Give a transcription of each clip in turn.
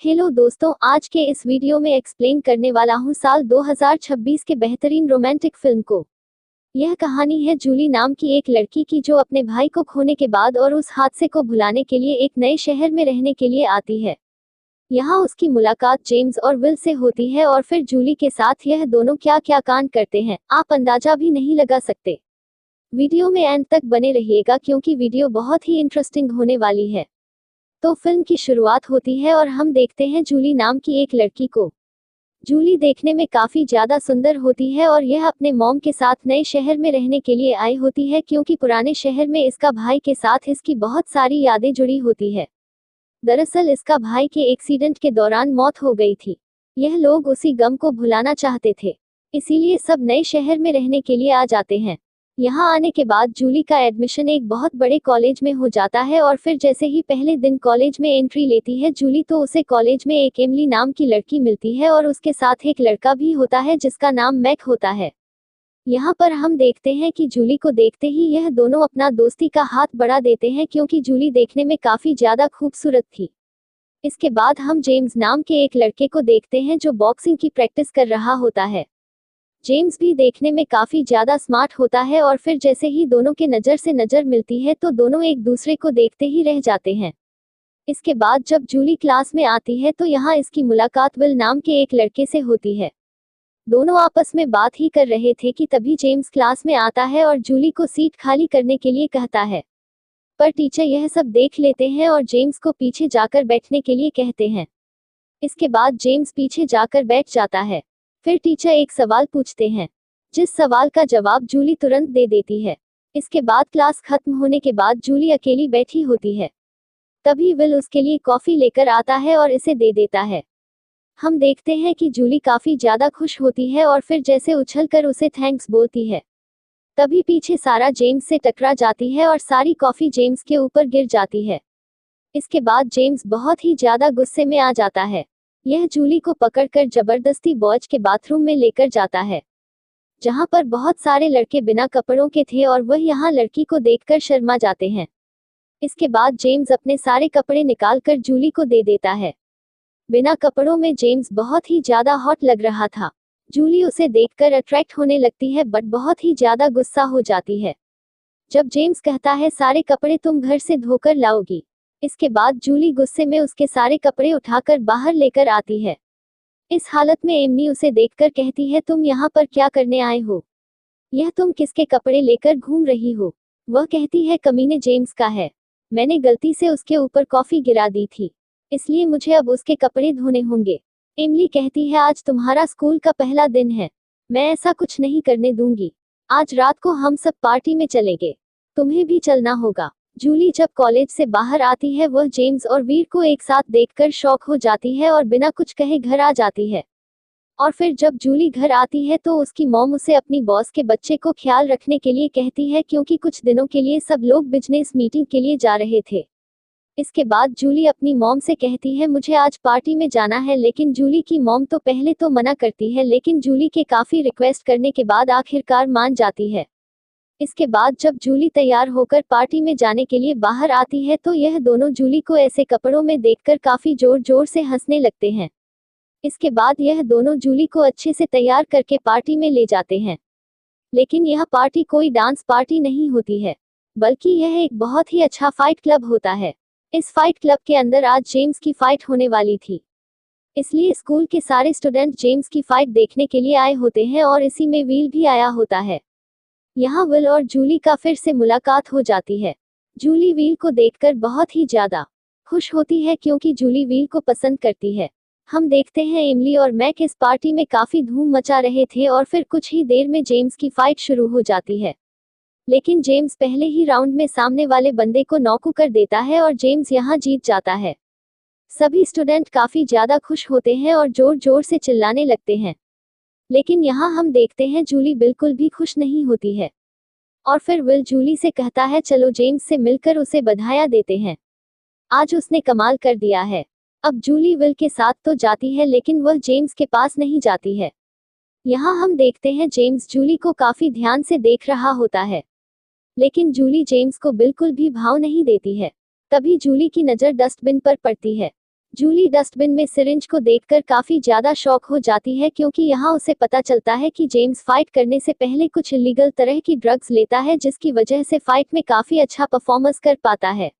Hello दोस्तों, आज के इस वीडियो में एक्सप्लेन करने वाला हूँ साल 2026 के बेहतरीन रोमांटिक फिल्म को। यह कहानी है जूली नाम की एक लड़की की जो अपने भाई को खोने के बाद और उस हादसे को भुलाने के लिए एक नए शहर में रहने के लिए आती है। यहाँ उसकी मुलाकात जेम्स और विल से होती है और फिर जूली के साथ यह दोनों क्या क्या कांड करते हैं, आप अंदाजा भी नहीं लगा सकते। वीडियो में एंड तक बने रहिएगा क्योंकि वीडियो बहुत ही इंटरेस्टिंग होने वाली है। तो फिल्म की शुरुआत होती है और हम देखते हैं जूली नाम की एक लड़की को। जूली देखने में काफी ज्यादा सुंदर होती है और यह अपने मॉम के साथ नए शहर में रहने के लिए आई होती है क्योंकि पुराने शहर में इसका भाई के साथ इसकी बहुत सारी यादें जुड़ी होती है। दरअसल इसका भाई के एक्सीडेंट के दौरान मौत हो गई थी। यह लोग उसी गम को भुलाना चाहते थे, इसीलिए सब नए शहर में रहने के लिए आ जाते हैं। यहाँ आने के बाद जूली का एडमिशन एक बहुत बड़े कॉलेज में हो जाता है और फिर जैसे ही पहले दिन कॉलेज में एंट्री लेती है जूली तो उसे कॉलेज में एक एमिली नाम की लड़की मिलती है और उसके साथ एक लड़का भी होता है जिसका नाम मैक होता है। यहाँ पर हम देखते हैं कि जूली को देखते ही यह दोनों अपना दोस्ती का हाथ बढ़ा देते हैं क्योंकि जूली देखने में काफी ज्यादा खूबसूरत थी। इसके बाद हम जेम्स नाम के एक लड़के को देखते हैं जो बॉक्सिंग की प्रैक्टिस कर रहा होता है। जेम्स भी देखने में काफी ज्यादा स्मार्ट होता है और फिर जैसे ही दोनों के नजर से नजर मिलती है तो दोनों एक दूसरे को देखते ही रह जाते हैं। इसके बाद जब जूली क्लास में आती है तो यहाँ इसकी मुलाकात विल नाम के एक लड़के से होती है। दोनों आपस में बात ही कर रहे थे कि तभी जेम्स क्लास में आता है और जूली को सीट खाली करने के लिए कहता है, पर टीचर यह सब देख लेते हैं और जेम्स को पीछे जाकर बैठने के लिए कहते हैं। इसके बाद जेम्स पीछे जाकर बैठ जाता है। फिर टीचर एक सवाल पूछते हैं, जिस सवाल का जवाब जूली तुरंत दे देती है। इसके बाद क्लास खत्म होने के बाद जूली अकेली बैठी होती है। तभी विल उसके लिए कॉफी लेकर आता है और इसे दे देता है। हम देखते हैं कि जूली काफी ज्यादा खुश होती है और फिर जैसे उछलकर उसे थैंक्स बोलती है। तभी पीछे सारा जेम्स से टकरा जाती है और सारी कॉफी जेम्स के ऊपर गिर जाती है। इसके बाद जेम्स बहुत ही ज्यादा गुस्से में आ जाता है। यह जूली को पकड़कर जबरदस्ती बॉयज के बाथरूम में लेकर जाता है, जहां पर बहुत सारे लड़के बिना कपड़ों के थे और वह यहां लड़की को देखकर शर्मा जाते हैं। इसके बाद जेम्स अपने सारे कपड़े निकालकर जूली को दे देता है। बिना कपड़ों में जेम्स बहुत ही ज्यादा हॉट लग रहा था। जूली उसे देखकर अट्रैक्ट होने लगती है बट बहुत ही ज्यादा गुस्सा हो जाती है जब जेम्स कहता है सारे कपड़े तुम घर से धोकर लाओगी। इसके बाद जूली गुस्से में उसके सारे कपड़े उठाकर बाहर लेकर आती है। इस हालत में एम्मी उसे देखकर कहती है, तुम यहाँ पर क्या करने आए हो? यह तुम किसके कपड़े लेकर घूम रही हो? वह कहती है, कमीने जेम्स का है। मैंने गलती से उसके ऊपर कॉफी गिरा दी थी, इसलिए मुझे अब उसके कपड़े धोने होंगे। एमिली कहती है, आज तुम्हारा स्कूल का पहला दिन है, मैं ऐसा कुछ नहीं करने दूंगी। आज रात को हम सब पार्टी में चलेंगे, तुम्हें भी चलना होगा। जूली जब कॉलेज से बाहर आती है वह जेम्स और वीर को एक साथ देखकर शॉक हो जाती है और बिना कुछ कहे घर आ जाती है। और फिर जब जूली घर आती है तो उसकी मॉम उसे अपनी बॉस के बच्चे को ख्याल रखने के लिए कहती है क्योंकि कुछ दिनों के लिए सब लोग बिजनेस मीटिंग के लिए जा रहे थे। इसके बाद जूली अपनी मॉम से कहती है, मुझे आज पार्टी में जाना है, लेकिन जूली की मॉम तो पहले तो मना करती है लेकिन जूली के काफी रिक्वेस्ट करने के बाद आखिरकार मान जाती है। इसके बाद जब जूली तैयार होकर पार्टी में जाने के लिए बाहर आती है तो यह दोनों जूली को ऐसे कपड़ों में देखकर काफी जोर जोर से हंसने लगते हैं। इसके बाद यह दोनों जूली को अच्छे से तैयार करके पार्टी में ले जाते हैं, लेकिन यह पार्टी कोई डांस पार्टी नहीं होती है, बल्कि यह एक बहुत ही अच्छा फाइट क्लब होता है। इस फाइट क्लब के अंदर आज जेम्स की फाइट होने वाली थी, इसलिए स्कूल के सारे स्टूडेंट जेम्स की फाइट देखने के लिए आए होते हैं और इसी में वील भी आया होता है। यहाँ विल और जूली का फिर से मुलाकात हो जाती है। जूली वील को देखकर बहुत ही ज्यादा खुश होती है क्योंकि जूली वील को पसंद करती है। हम देखते हैं एमिली और मैक इस पार्टी में काफी धूम मचा रहे थे और फिर कुछ ही देर में जेम्स की फाइट शुरू हो जाती है, लेकिन जेम्स पहले ही राउंड में सामने वाले बंदे को नॉक कर देता है और जेम्स यहाँ जीत जाता है। सभी स्टूडेंट काफी ज्यादा खुश होते हैं और जोर जोर से चिल्लाने लगते हैं, लेकिन यहाँ हम देखते हैं जूली बिल्कुल भी खुश नहीं होती है। और फिर विल जूली से कहता है, चलो जेम्स से मिलकर उसे बधाइयाँ देते हैं, आज उसने कमाल कर दिया है। अब जूली विल के साथ तो जाती है लेकिन वह जेम्स के पास नहीं जाती है। यहाँ हम देखते हैं जेम्स जूली को काफी ध्यान से देख रहा होता है, लेकिन जूली जेम्स को बिल्कुल भी भाव नहीं देती है। तभी जूली की नज़र डस्टबिन पर पड़ती है। जूली डस्टबिन में सिरिंज को देखकर काफी ज्यादा शॉक हो जाती है, क्योंकि यहाँ उसे पता चलता है कि जेम्स फाइट करने से पहले कुछ इलीगल तरह की ड्रग्स लेता है, जिसकी वजह से फाइट में काफी अच्छा परफॉर्मेंस कर पाता है।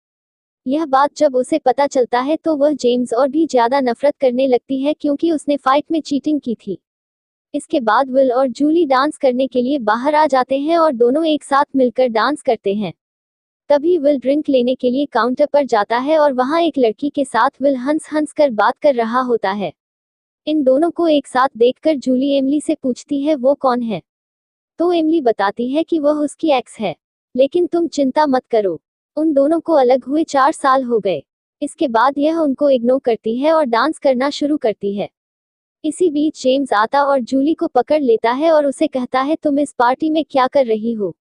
यह बात जब उसे पता चलता है तो वह जेम्स और भी ज्यादा नफरत करने लगती है, क्योंकि उसने फाइट में चीटिंग की थी। इसके बाद विल और जूली डांस करने के लिए बाहर आ जाते हैं और दोनों एक साथ मिलकर डांस करते हैं। तभी विल ड्रिंक लेने के लिए काउंटर पर जाता है और वहां एक लड़की के साथ विल हंस हंस कर बात कर रहा होता है। इन दोनों को एक साथ देखकर जूली एमिली से पूछती है वो कौन है। तो एमिली बताती है कि वह उसकी एक्स है। लेकिन तुम चिंता मत करो, उन दोनों को अलग हुए 4 साल हो गए। इसके बाद यह उनको इग्नोर करती है और डांस करना शुरू करती है। इसी बीच जेम्स आता और जूली को पकड़ लेता है और उसे कहता है तुम इस पार्टी में क्या कर रही हो?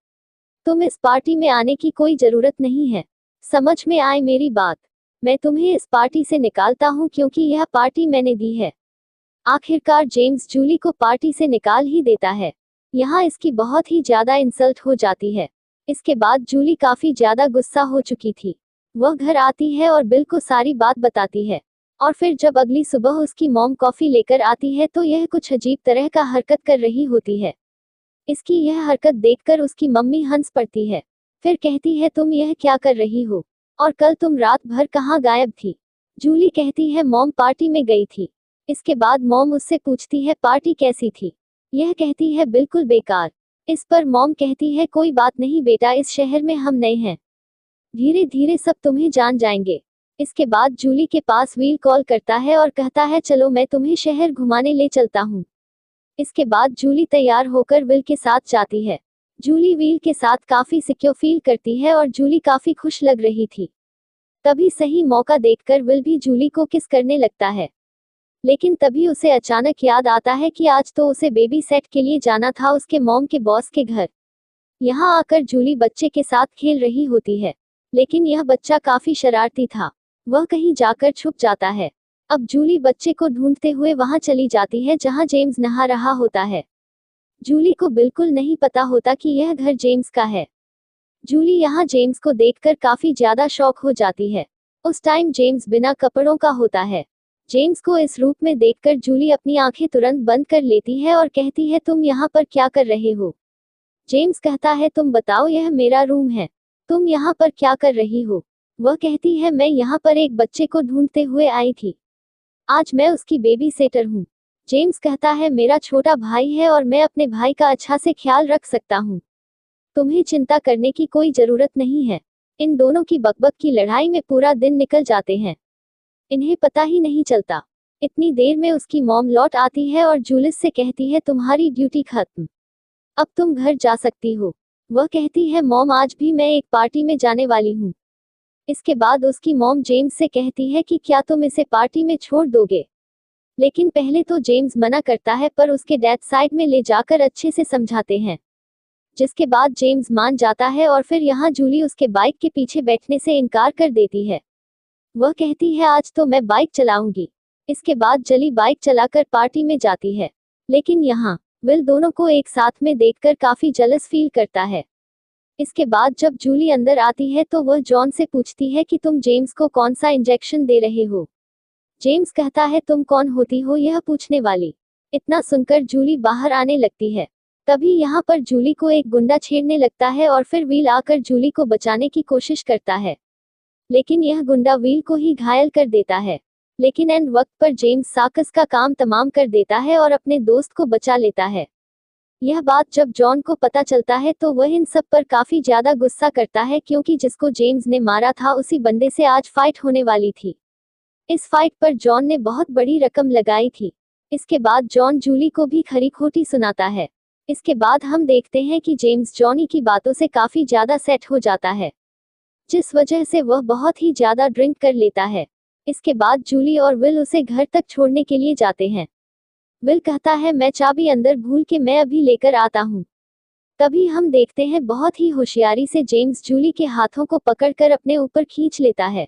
तुम इस पार्टी में आने की कोई जरूरत नहीं है। समझ में आए मेरी बात? मैं तुम्हें इस पार्टी से निकालता हूँ, क्योंकि यह पार्टी मैंने दी है। आखिरकार जेम्स जूली को पार्टी से निकाल ही देता है। यहाँ इसकी बहुत ही ज्यादा इंसल्ट हो जाती है। इसके बाद जूली काफी ज्यादा गुस्सा हो चुकी थी। वह घर आती है और बिल को सारी बात बताती है। और फिर जब अगली सुबह उसकी मॉम कॉफी लेकर आती है तो यह कुछ अजीब तरह का हरकत कर रही होती है। इसकी यह हरकत देखकर उसकी मम्मी हंस पड़ती है। फिर कहती है तुम यह क्या कर रही हो? और कल तुम रात भर कहाँ गायब थी? जूली कहती है मॉम पार्टी में गई थी। इसके बाद मॉम उससे पूछती है पार्टी कैसी थी? यह कहती है बिल्कुल बेकार। इस पर मॉम कहती है कोई बात नहीं बेटा, इस शहर में हम नए हैं, धीरे धीरे सब तुम्हें जान जाएंगे। इसके बाद जूली के पास विल कॉल करता है और कहता है चलो मैं तुम्हें शहर घुमाने ले चलता हूँ। इसके बाद जूली तैयार होकर विल के साथ जाती है। जूली विल के साथ काफी सिक्योर फील करती है और जूली काफी खुश लग रही थी। तभी सही मौका देखकर विल भी जूली को किस करने लगता है। लेकिन तभी उसे अचानक याद आता है कि आज तो उसे बेबी सेट के लिए जाना था उसके मॉम के बॉस के घर। यहाँ आकर जूली बच्चे के साथ खेल रही होती है, लेकिन यह बच्चा काफी शरारती था। वह कहीं जाकर छुप जाता है। अब जूली बच्चे को ढूंढते हुए वहां चली जाती है जहां जेम्स नहा रहा होता है। जूली को बिल्कुल नहीं पता होता कि यह घर जेम्स का है। जूली यहाँ जेम्स को देखकर काफी ज्यादा शॉक हो जाती है। उस टाइम जेम्स बिना कपड़ों का होता है। जेम्स को इस रूप में देखकर जूली अपनी आंखें तुरंत बंद कर लेती है और कहती है तुम यहाँ पर क्या कर रहे हो? जेम्स कहता है तुम बताओ, यह मेरा रूम है, तुम यहाँ पर क्या कर रही हो? वह कहती है मैं यहाँ पर एक बच्चे को ढूंढते हुए आई थी, आज मैं उसकी बेबी सेटर हूँ। जेम्स कहता है मेरा छोटा भाई है और मैं अपने भाई का अच्छा से ख्याल रख सकता हूँ, तुम्हें चिंता करने की कोई जरूरत नहीं है। इन दोनों की बकबक की लड़ाई में पूरा दिन निकल जाते हैं, इन्हें पता ही नहीं चलता। इतनी देर में उसकी मॉम लौट आती है और जूलिस से कहती है तुम्हारी ड्यूटी खत्म, अब तुम घर जा सकती हो। वह कहती है मॉम आज भी मैं एक पार्टी में जाने वाली हूँ। इसके बाद उसकी मॉम जेम्स से कहती है कि क्या तुम इसे पार्टी में छोड़ दोगे? लेकिन पहले तो जेम्स मना करता है, पर उसके डैड साइड में ले जाकर अच्छे से समझाते हैं, जिसके बाद जेम्स मान जाता है और फिर यहाँ जूली उसके बाइक के पीछे बैठने से इनकार कर देती है। वह कहती है आज तो मैं बाइक चलाऊंगी। इसके बाद जली बाइक चलाकर पार्टी में जाती है। लेकिन यहाँ विल दोनों को एक साथ में देखकर काफी जलस फील करता है। इसके बाद जब जूली अंदर आती है तो वह जॉन से पूछती है कि तुम जेम्स को कौन सा इंजेक्शन दे रहे हो? जेम्स कहता है तुम कौन होती हो यह पूछने वाली? इतना सुनकर जूली बाहर आने लगती है। तभी यहाँ पर जूली को एक गुंडा छेड़ने लगता है और फिर विल आकर जूली को बचाने की कोशिश करता है, लेकिन यह गुंडा विल को ही घायल कर देता है। लेकिन एंड वक्त पर जेम्स साकस का काम तमाम कर देता है और अपने दोस्त को बचा लेता है। यह बात जब जॉन को पता चलता है तो वह इन सब पर काफी ज्यादा गुस्सा करता है, क्योंकि जिसको जेम्स ने मारा था उसी बंदे से आज फाइट होने वाली थी। इस फाइट पर जॉन ने बहुत बड़ी रकम लगाई थी। इसके बाद जॉन जूली को भी खरी खोटी सुनाता है। इसके बाद हम देखते हैं कि जेम्स जॉनी की बातों से काफी ज्यादा सेट हो जाता है, जिस वजह से वह बहुत ही ज्यादा ड्रिंक कर लेता है। इसके बाद जूली और विल उसे घर तक छोड़ने के लिए जाते हैं। विल कहता है मैं चाबी अंदर भूल के मैं अभी लेकर आता हूँ। तभी हम देखते हैं बहुत ही होशियारी से जेम्स जूली के हाथों को पकड़कर अपने ऊपर खींच लेता है।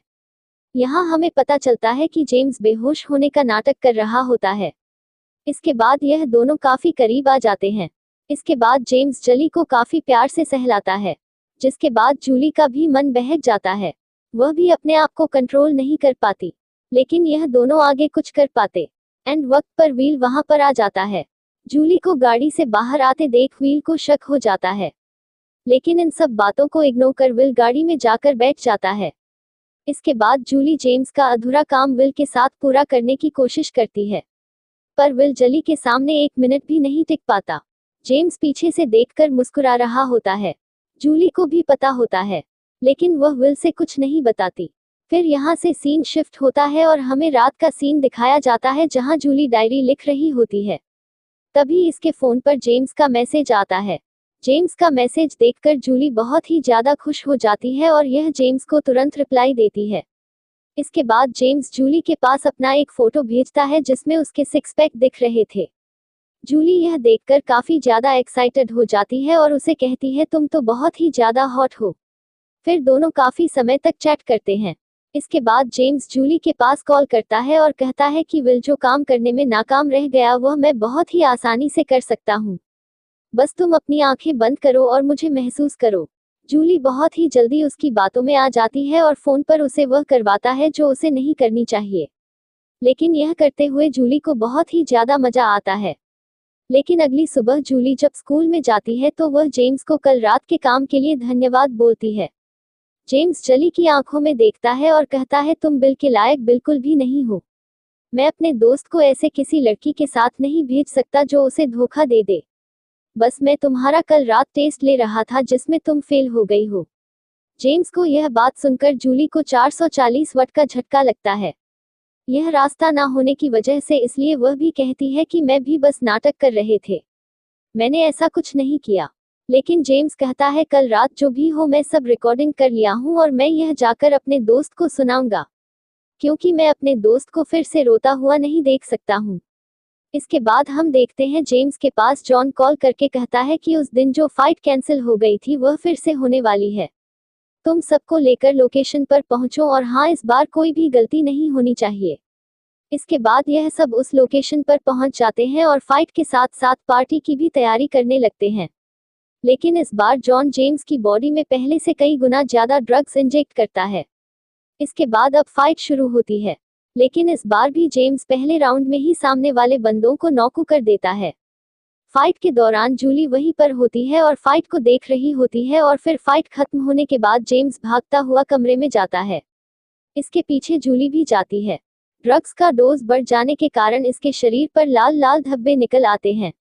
यहाँ हमें पता चलता है कि जेम्स बेहोश होने का नाटक कर रहा होता है। इसके बाद यह दोनों काफी करीब आ जाते हैं। इसके बाद जेम्स जली को काफी प्यार से सहलाता है, जिसके बाद जूली का भी मन बहक जाता है। वह भी अपने आप को कंट्रोल नहीं कर पाती। लेकिन यह दोनों आगे कुछ कर पाते। एंड वक्त पर विल वहां पर आ जाता है। जूली को गाड़ी से बाहर आते देख विल को शक हो जाता है, लेकिन इन सब बातों को इग्नोर कर विल गाड़ी में जाकर बैठ जाता है। इसके बाद जूली जेम्स का अधूरा काम विल के साथ पूरा करने की कोशिश करती है, पर विल जली के सामने 1 मिनट भी नहीं टिक पाता। जेम्स पीछे से देखकर मुस्कुरा रहा होता है। जूली को भी पता होता है, लेकिन वह विल से कुछ नहीं बताती। फिर यहाँ से सीन शिफ्ट होता है और हमें रात का सीन दिखाया जाता है जहाँ जूली डायरी लिख रही होती है। तभी इसके फोन पर जेम्स का मैसेज आता है। जेम्स का मैसेज देखकर जूली बहुत ही ज्यादा खुश हो जाती है और यह जेम्स को तुरंत रिप्लाई देती है। इसके बाद जेम्स जूली के पास अपना एक फोटो भेजता है जिसमें उसके सिक्स पैक दिख रहे थे। जूली यह देखकर काफी ज्यादा एक्साइटेड हो जाती है और उसे कहती है तुम तो बहुत ही ज्यादा हॉट हो। फिर दोनों काफी समय तक चैट करते हैं। इसके बाद जेम्स जूली के पास कॉल करता है और कहता है कि विल जो काम करने में नाकाम रह गया वह मैं बहुत ही आसानी से कर सकता हूँ, बस तुम अपनी आंखें बंद करो और मुझे महसूस करो। जूली बहुत ही जल्दी उसकी बातों में आ जाती है और फोन पर उसे वह करवाता है जो उसे नहीं करनी चाहिए, लेकिन यह करते हुए जूली को बहुत ही ज्यादा मजा आता है। लेकिन अगली सुबह जूली जब स्कूल में जाती है तो वह जेम्स को कल रात के काम के लिए धन्यवाद बोलती है। जेम्स जली की आंखों में देखता है और कहता है तुम बिल के लायक बिल्कुल भी नहीं हो। मैं अपने दोस्त को ऐसे किसी लड़की के साथ नहीं भेज सकता जो उसे धोखा दे दे। बस मैं तुम्हारा कल रात टेस्ट ले रहा था जिसमें तुम फेल हो गई हो। जेम्स को यह बात सुनकर जूली को 440 वाट का झटका लगता है। यह रास्ता ना होने की वजह से इसलिए वह भी कहती है कि मैं भी बस नाटक कर रहे थे, मैंने ऐसा कुछ नहीं किया। लेकिन जेम्स कहता है कल रात जो भी हो मैं सब रिकॉर्डिंग कर लिया हूँ और मैं यह जाकर अपने दोस्त को सुनाऊंगा, क्योंकि मैं अपने दोस्त को फिर से रोता हुआ नहीं देख सकता हूँ। इसके बाद हम देखते हैं जेम्स के पास जॉन कॉल करके कहता है कि उस दिन जो फाइट कैंसिल हो गई थी वह फिर से होने वाली है। तुम सबको लेकर लोकेशन पर पहुंचो और हाँ, इस बार कोई भी गलती नहीं होनी चाहिए। इसके बाद यह सब उस लोकेशन पर पहुंच जाते हैं और फाइट के साथ साथ पार्टी की भी तैयारी करने लगते हैं। लेकिन इस बार जॉन जेम्स की बॉडी में पहले से कई गुना ज्यादा ड्रग्स इंजेक्ट करता है। इसके बाद अब फाइट शुरू होती है, लेकिन इस बार भी जेम्स पहले राउंड में ही सामने वाले बंदों को नॉक कर देता है। फाइट के दौरान जूली वहीं पर होती है और फाइट को देख रही होती है और फिर फाइट खत्म होने के बाद जेम्स भागता हुआ कमरे में जाता है। इसके पीछे जूली भी जाती है। ड्रग्स का डोज बढ़ जाने के कारण इसके शरीर पर लाल लाल धब्बे निकल आते हैं।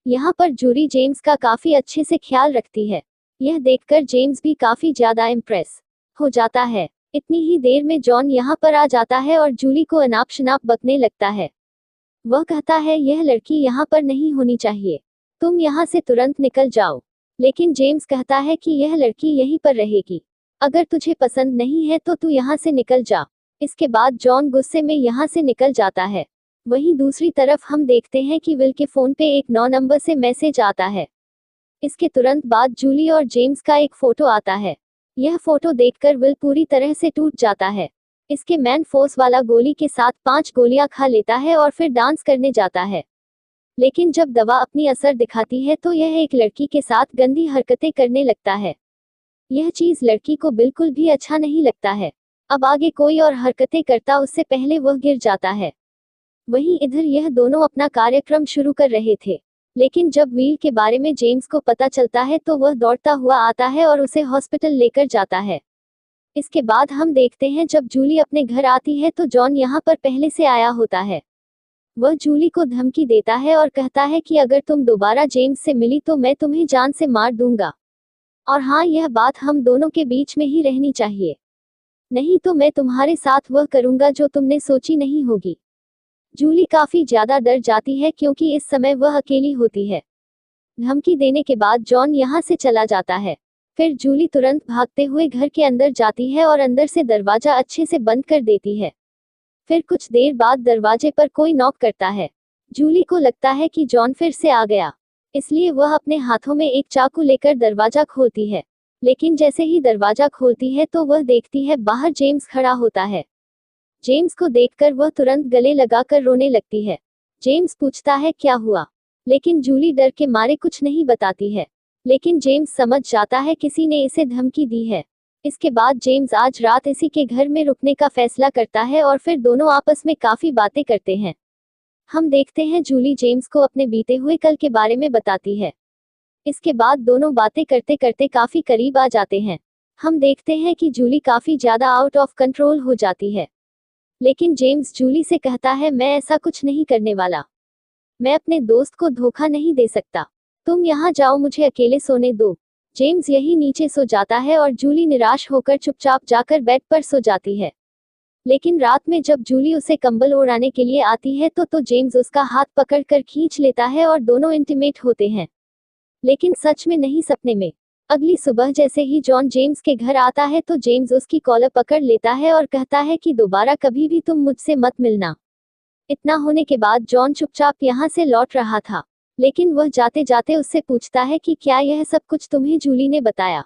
यहाँ पर जूली जेम्स का काफी अच्छे से ख्याल रखती है। यह देखकर जेम्स भी काफी ज्यादा इम्प्रेस हो जाता है। इतनी ही देर में जॉन यहाँ पर आ जाता है और जूली को अनाप शनाप बकने लगता है। वह कहता है यह लड़की यहाँ पर नहीं होनी चाहिए, तुम यहाँ से तुरंत निकल जाओ। लेकिन जेम्स कहता है कि यह लड़की यहीं पर रहेगी, अगर तुझे पसंद नहीं है तो तू यहाँ से निकल जा। इसके बाद जॉन गुस्से में यहाँ से निकल जाता है। वहीं दूसरी तरफ हम देखते हैं कि विल के फोन पे एक 9 नंबर से मैसेज आता है। इसके तुरंत बाद जूली और जेम्स का एक फोटो आता है। यह फोटो देखकर विल पूरी तरह से टूट जाता है। इसके मैन फोर्स वाला गोली के साथ 5 गोलियां खा लेता है और फिर डांस करने जाता है। लेकिन जब दवा अपनी असर दिखाती है तो यह एक लड़की के साथ गंदी हरकतें करने लगता है। यह चीज लड़की को बिल्कुल भी अच्छा नहीं लगता है। अब आगे कोई और हरकतें करता उससे पहले वह गिर जाता है। वहीं इधर यह दोनों अपना कार्यक्रम शुरू कर रहे थे, लेकिन जब विल के बारे में जेम्स को पता चलता है तो वह दौड़ता हुआ आता है और उसे हॉस्पिटल लेकर जाता है। इसके बाद हम देखते हैं जब जूली अपने घर आती है तो जॉन यहाँ पर पहले से आया होता है। वह जूली को धमकी देता है और कहता है कि अगर तुम दोबारा जेम्स से मिली तो मैं तुम्हें जान से मार दूंगा, और हाँ, यह बात हम दोनों के बीच में ही रहनी चाहिए, नहीं तो मैं तुम्हारे साथ वह करूंगा जो तुमने सोची नहीं होगी। जूली काफी ज्यादा डर जाती है क्योंकि इस समय वह अकेली होती है। धमकी देने के बाद जॉन यहाँ से चला जाता है। फिर जूली तुरंत भागते हुए घर के अंदर जाती है और अंदर से दरवाजा अच्छे से बंद कर देती है। फिर कुछ देर बाद दरवाजे पर कोई नॉक करता है। जूली को लगता है कि जॉन फिर से आ गया, इसलिए वह अपने हाथों में एक चाकू लेकर दरवाजा खोलती है। लेकिन जैसे ही दरवाजा खोलती है तो वह देखती है बाहर जेम्स खड़ा होता है। जेम्स को देखकर वह तुरंत गले लगाकर रोने लगती है। जेम्स पूछता है क्या हुआ, लेकिन जूली डर के मारे कुछ नहीं बताती है। लेकिन जेम्स समझ जाता है किसी ने इसे धमकी दी है। इसके बाद जेम्स आज रात इसी के घर में रुकने का फैसला करता है और फिर दोनों आपस में काफी बातें करते हैं। हम देखते हैं जूली जेम्स को अपने बीते हुए कल के बारे में बताती है। इसके बाद दोनों बातें करते करते काफी करीब आ जाते हैं। हम देखते हैं कि जूली काफी ज्यादा आउट ऑफ कंट्रोल हो जाती है। लेकिन जेम्स जूली से कहता है, मैं ऐसा कुछ नहीं करने वाला। मैं अपने दोस्त को धोखा नहीं दे सकता। तुम यहाँ जाओ, मुझे अकेले सोने दो। जेम्स यही नीचे सो जाता है और जूली निराश होकर चुपचाप जाकर बेड पर सो जाती है। लेकिन रात में जब जूली उसे कंबल ओढ़ाने के लिए आती है तो जेम्स उसका हाथ पकड़कर खींच लेता है और दोनों इंटीमेट होते हैं। लेकिन सच में नहीं, सपने में। अगली सुबह जैसे ही जॉन जेम्स के घर आता है तो जेम्स उसकी कॉलर पकड़ लेता है और कहता है कि दोबारा कभी भी तुम मुझसे मत मिलना। इतना होने के बाद जॉन चुपचाप यहाँ से लौट रहा था, लेकिन वह जाते जाते उससे पूछता है कि क्या यह सब कुछ तुम्हें जूली ने बताया।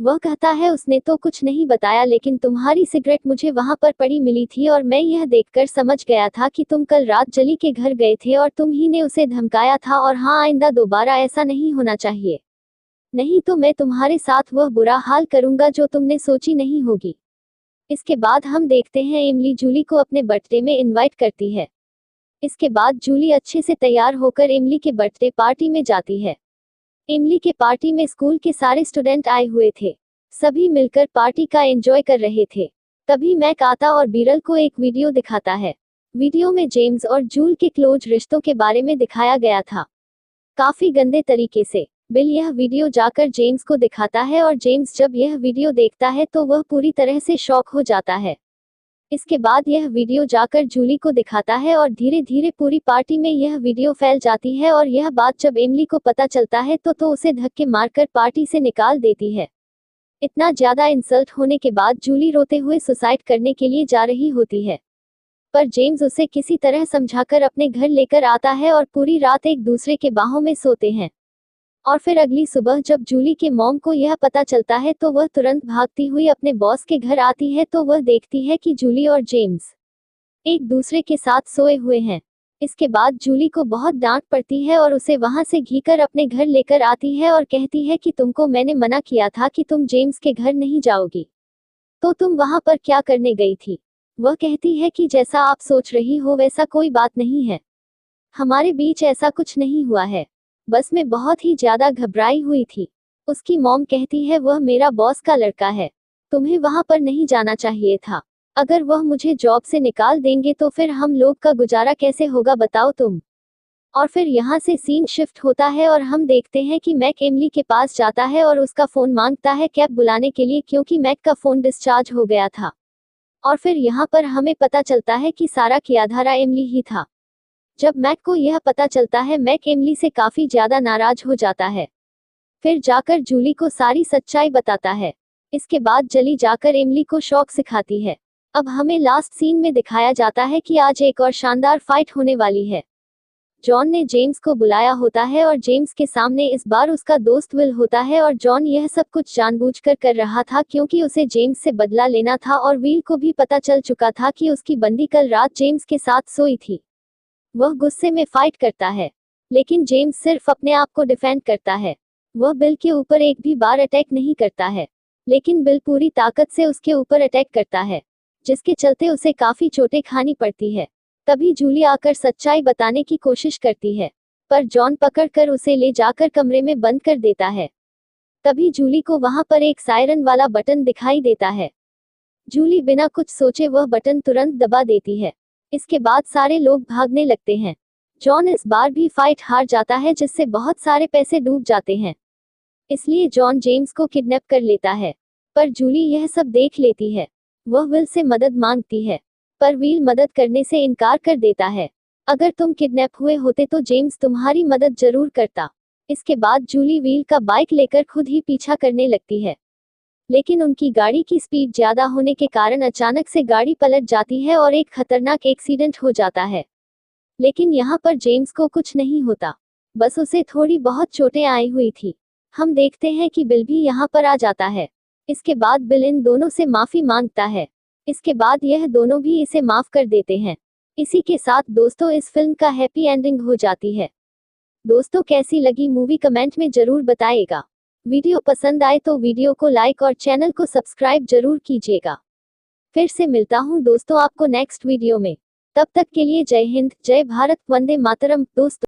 वह कहता है, उसने तो कुछ नहीं बताया, लेकिन तुम्हारी सिगरेट मुझे वहां पर पड़ी मिली थी और मैं यह देखकर समझ गया था कि तुम कल रात जली के घर गए थे और तुम ही ने उसे धमकाया था। और हाँ, आइंदा दोबारा ऐसा नहीं होना चाहिए, नहीं तो मैं तुम्हारे साथ वह बुरा हाल करूंगा जो तुमने सोची नहीं होगी। इसके बाद हम देखते हैं एमिली जूली को अपने बर्थडे में इनवाइट करती है। इसके बाद जूली अच्छे से तैयार होकर एमिली के बर्थडे पार्टी में जाती है। एमिली के पार्टी में स्कूल के सारे स्टूडेंट आए हुए थे। सभी मिलकर पार्टी का एंजॉय कर रहे थे। तभी मैक आता और बीरल को एक वीडियो दिखाता है। वीडियो में जेम्स और जूल के क्लोज रिश्तों के बारे में दिखाया गया था, काफी गंदे तरीके से। बिल यह वीडियो जाकर जेम्स को दिखाता है और जेम्स जब यह वीडियो देखता है तो वह पूरी तरह से शॉक हो जाता है। इसके बाद यह वीडियो जाकर जूली को दिखाता है और धीरे धीरे पूरी पार्टी में यह वीडियो फैल जाती है और यह बात जब एमिली को पता चलता है तो उसे धक्के मारकर पार्टी से निकाल देती है। इतना ज्यादा इंसल्ट होने के बाद जूली रोते हुए सुसाइड करने के लिए जा रही होती है, पर जेम्स उसे किसी तरह समझाकर अपने घर लेकर आता है और पूरी रात एक दूसरे के बाहों में सोते हैं। और फिर अगली सुबह जब जूली के मॉम को यह पता चलता है तो वह तुरंत भागती हुई अपने बॉस के घर आती है तो वह देखती है कि जूली और जेम्स एक दूसरे के साथ सोए हुए हैं। इसके बाद जूली को बहुत डांट पड़ती है और उसे वहां से घीकर अपने घर लेकर आती है और कहती है कि तुमको मैंने मना किया था कि तुम जेम्स के घर नहीं जाओगी, तो तुम वहां पर क्या करने गई थी। वह कहती है कि जैसा आप सोच रही हो वैसा कोई बात नहीं है, हमारे बीच ऐसा कुछ नहीं हुआ है, बस मैं बहुत ही ज्यादा घबराई हुई थी। उसकी मॉम कहती है, वह मेरा बॉस का लड़का है, तुम्हें वहां पर नहीं जाना चाहिए था। अगर वह मुझे जॉब से निकाल देंगे तो फिर हम लोग का गुजारा कैसे होगा, बताओ तुम। और फिर यहाँ से सीन शिफ्ट होता है और हम देखते हैं कि मैक एमिली के पास जाता है और उसका फोन मांगता है कैब बुलाने के लिए, क्योंकि मैक का फोन डिस्चार्ज हो गया था। और फिर यहाँ पर हमें पता चलता है कि सारा कियाधारा एमिली ही था। जब मैक को यह पता चलता है, मैक एमिली से काफी ज्यादा नाराज हो जाता है। फिर जाकर जूली को सारी सच्चाई बताता है। इसके बाद जली जाकर एमिली को शौक सिखाती है। अब हमें लास्ट सीन में दिखाया जाता है कि आज एक और शानदार फाइट होने वाली है। जॉन ने जेम्स को बुलाया होता है और जेम्स के सामने इस बार उसका दोस्त विल होता है और जॉन यह सब कुछ जानबूझकर कर रहा था क्योंकि उसे जेम्स से बदला लेना था और विल को भी पता चल चुका था कि उसकी बंदी कल रात जेम्स के साथ सोई थी। वह गुस्से में फाइट करता है, लेकिन जेम्स सिर्फ अपने आप को डिफेंड करता है। वह बिल के ऊपर एक भी बार अटैक नहीं करता है, लेकिन बिल पूरी ताकत से उसके ऊपर अटैक करता है, जिसके चलते उसे काफी चोटें खानी पड़ती है। तभी जूली आकर सच्चाई बताने की कोशिश करती है, पर जॉन पकड़कर उसे ले जाकर कमरे में बंद कर देता है। तभी जूली को वहां पर एक सायरन वाला बटन दिखाई देता है। जूली बिना कुछ सोचे वह बटन तुरंत दबा देती है। इसके बाद सारे लोग भागने लगते हैं। जॉन इस बार भी फाइट हार जाता है, जिससे बहुत सारे पैसे डूब जाते हैं। इसलिए जॉन जेम्स को किडनैप कर लेता है, पर जूली यह सब देख लेती है। वह विल से मदद मांगती है, पर विल मदद करने से इनकार कर देता है। अगर तुम किडनैप हुए होते तो जेम्स तुम्हारी मदद जरूर करता। इसके बाद जूली विल का बाइक लेकर खुद ही पीछा करने लगती है, लेकिन उनकी गाड़ी की स्पीड ज्यादा होने के कारण अचानक से गाड़ी पलट जाती है और एक खतरनाक एक्सीडेंट हो जाता है। लेकिन यहाँ पर जेम्स को कुछ नहीं होता, बस उसे थोड़ी बहुत चोटें आई हुई थी। हम देखते हैं कि बिल भी यहाँ पर आ जाता है। इसके बाद बिल इन दोनों से माफी मांगता है। इसके बाद यह दोनों भी इसे माफ कर देते हैं। इसी के साथ दोस्तों इस फिल्म का हैप्पी एंडिंग हो जाती है। दोस्तों कैसी लगी मूवी कमेंट में जरूर बताइएगा। वीडियो पसंद आए तो वीडियो को लाइक और चैनल को सब्सक्राइब जरूर कीजिएगा। फिर से मिलता हूँ दोस्तों आपको नेक्स्ट वीडियो में। तब तक के लिए जय हिंद, जय भारत, वंदे मातरम दोस्तों।